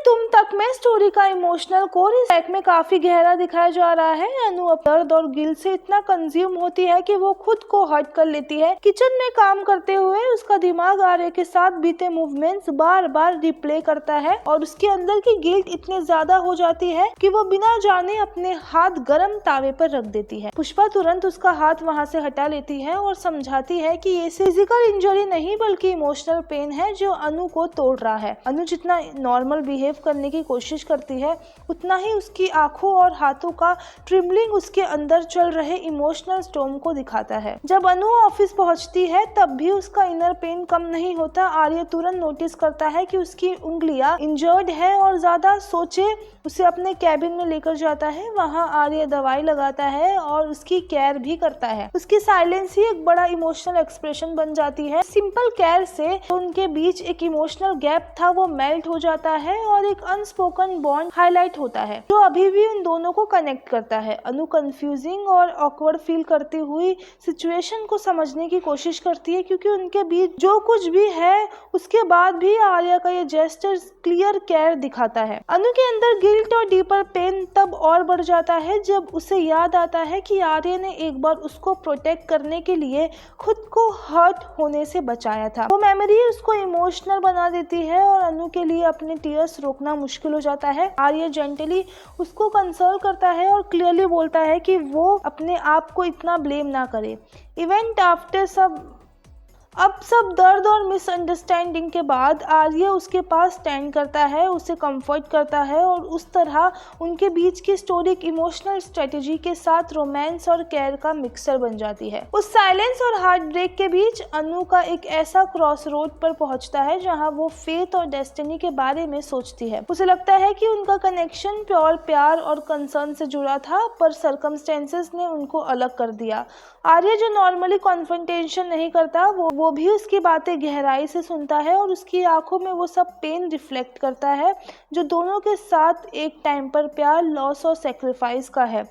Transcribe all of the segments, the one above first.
तुम तक में स्टोरी का इमोशनल कोर इस ट्रैक में काफी गहरा दिखाया जा रहा है। अनु अब दर्द और गिल्ट से इतना कंज्यूम होती है कि वो खुद को हर्ट कर लेती है। किचन में काम करते हुए उसका दिमाग आर्य के साथ बीते मूवमेंट्स बार बार रिप्ले करता है और उसके अंदर की गिल्ट इतनी ज्यादा हो जाती है कि वो बिना जाने अपने हाथ गर्म तावे पर रख देती है। पुष्पा तुरंत उसका हाथ वहाँ से हटा लेती है और समझाती है कि ये फिजिकल इंजरी नहीं बल्कि इमोशनल पेन है जो अनु को तोड़ रहा है। अनु जितना नॉर्मल बिहेव करने की कोशिश करती है उतना ही उसकी आंखों और हाथों का ट्रिम्बलिंग उसके अंदर चल रहे इमोशनल स्टॉर्म को दिखाता है। जब अनु ऑफिस पहुंचती है तब भी उसका इनर पेन कम नहीं होता। आर्य तुरंत नोटिस करता है कि उसकी उंगलियां इंजर्ड है और ज्यादा सोचे उसे अपने कैबिन में लेकर जाता है। वहां आर्य दवाई लगाता है और उसकी केयर भी करता है। उसकी साइलेंस ही एक बड़ा इमोशनल एक्सप्रेशन बन जाती है। सिंपल केयर से उनके बीच एक इमोशनल गैप था वो मेल्ट हो जाता है और एक अनस्पोकन बॉन्ड हाईलाइट होता है जो अभी भी उन दोनों को कनेक्ट करता है। अनु कंफ्यूजिंग और ऑकवर्ड फील करती हुई सिचुएशन को समझने की कोशिश करती है क्योंकि उनके बीच जो कुछ भी है उसके बाद भी आर्या का ये जेस्चर क्लियर केयर दिखाता है। अनु के अंदर गिल्ट और डीपर पेन तब और बढ़ जाता है जब उसे याद आता है कि आर्य ने एक बार उसको प्रोटेक्ट करने के लिए खुद को हर्ट होने से बचाया था। वो मेमोरी उसको इमोशनल बना देती है और अनु के लिए अपने टीयर्स रोकना मुश्किल हो जाता है। आर्य जेंटली उसको कंसोल करता है और क्लियरली बोलता है कि वो अपने आप को इतना ब्लेम ना करे। इवेंट आफ्टर सब दर्द और मिसअंडरस्टैंडिंग के बाद आर्य उसके पास स्टैंड करता है, उसे कंफर्ट करता है और उस तरह उनके बीच की स्टोरी एक इमोशनल स्ट्रेटेजी के साथ रोमांस और केयर का मिक्सर बन जाती है। उस साइलेंस और हार्ट ब्रेक के बीच अनु का एक ऐसा क्रॉस रोड पर पहुंचता है जहां वो फेथ और डेस्टिनी के बारे में सोचती है। उसे लगता है कि उनका कनेक्शन प्योर प्यार और कंसर्न से जुड़ा था पर सर्कमस्टेंसेस ने उनको अलग कर दिया। आर्य जो नॉर्मली कॉन्फ्रंटेशन नहीं करता वो भी उसकी बातें गहराई से सुनता है और उसकी आंखों में वो सब पेन रिफ्लेक्ट करता है जो दोनों के साथ एक टाइम पर प्यार, लॉस और सेक्रीफाइस का है।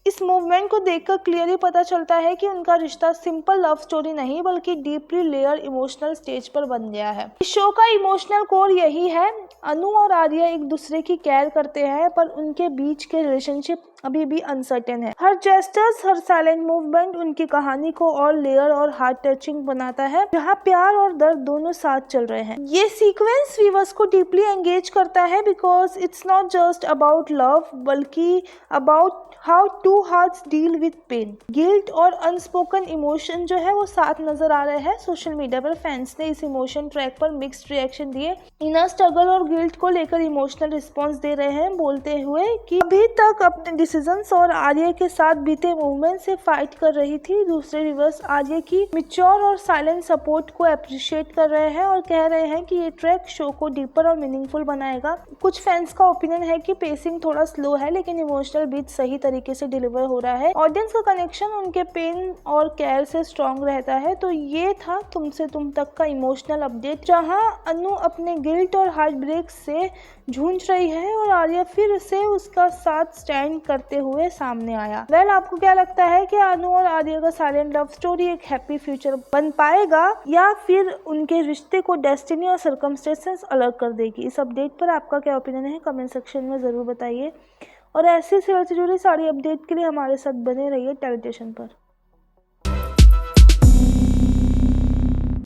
इस मूवमेंट को देखकर क्लियरली पता चलता है कि उनका रिश्ता सिंपल लव स्टोरी नहीं बल्कि डीपली लेयर इमोशनल स्टेज पर बन गया है। इस शो का इमोशनल कोर यही है। अनु और आर्य एक दूसरे की केयर करते हैं पर उनके बीच के रिलेशनशिप अभी भी अनसर्टेन है। हर जेस्चर्स, हर साइलेंट मूवमेंट उनकी कहानी को और लेयर और हार्ट टचिंग बनाता है जहाँ प्यार और दर्द दोनों साथ चल रहे हैं। ये सीक्वेंस व्यूअर्स को डीपली एंगेज करता है because it's not just about love बल्कि about how two hearts deal with pain, guilt और अनस्पोकन इमोशन जो है वो साथ नजर आ रहे हैं। सोशल मीडिया पर फैंस ने इस इमोशन ट्रैक पर मिक्स्ड रिएक्शन दिए। इनर स्ट्रगल और गिल्ट को लेकर इमोशनल रिस्पॉन्स दे रहे हैं बोलते हुए कि अभी तक अपने डिसीजंस और आर्य के साथ बीते मूवमेंट से फाइट कर रही थी। दूसरे रिवर्स आर्य की मैच्योर और साइलेंट सपोर्ट को अप्रिशिएट कर रहे हैं और कह रहे हैं कि ये ट्रैक शो को डीपर और मीनिंगफुल बनाएगा। कुछ फैंस का ओपिनियन है कि पेसिंग थोड़ा स्लो है लेकिन इमोशनल बीट सही तरीके से डिलीवर हो रहा है। ऑडियंस का कनेक्शन उनके पेन और केयर से स्ट्रॉन्ग रहता है। तो ये था तुमसे तुम तक का इमोशनल अपडेट जहां अनु अपने गिल्ट और हार्ट ब्रेक से जूझ रही है और आर्य फिर से उसका साथ स्टैंड करते हुए सामने आया। आपको क्या लगता है कि अनु और आर्य का साइलेंट लव स्टोरी एक हैप्पी फ्यूचर बन पाएगा या फिर उनके रिश्ते को डेस्टिनी और सर्कमस्टेंसेस अलग कर देगी? इस अपडेट पर आपका क्या ओपिनियन है कमेंट सेक्शन में जरूर बताइए और ऐसे सीरियल से जुड़ी सारी अपडेट के लिए हमारे साथ बने रहिए टेलीविजन पर।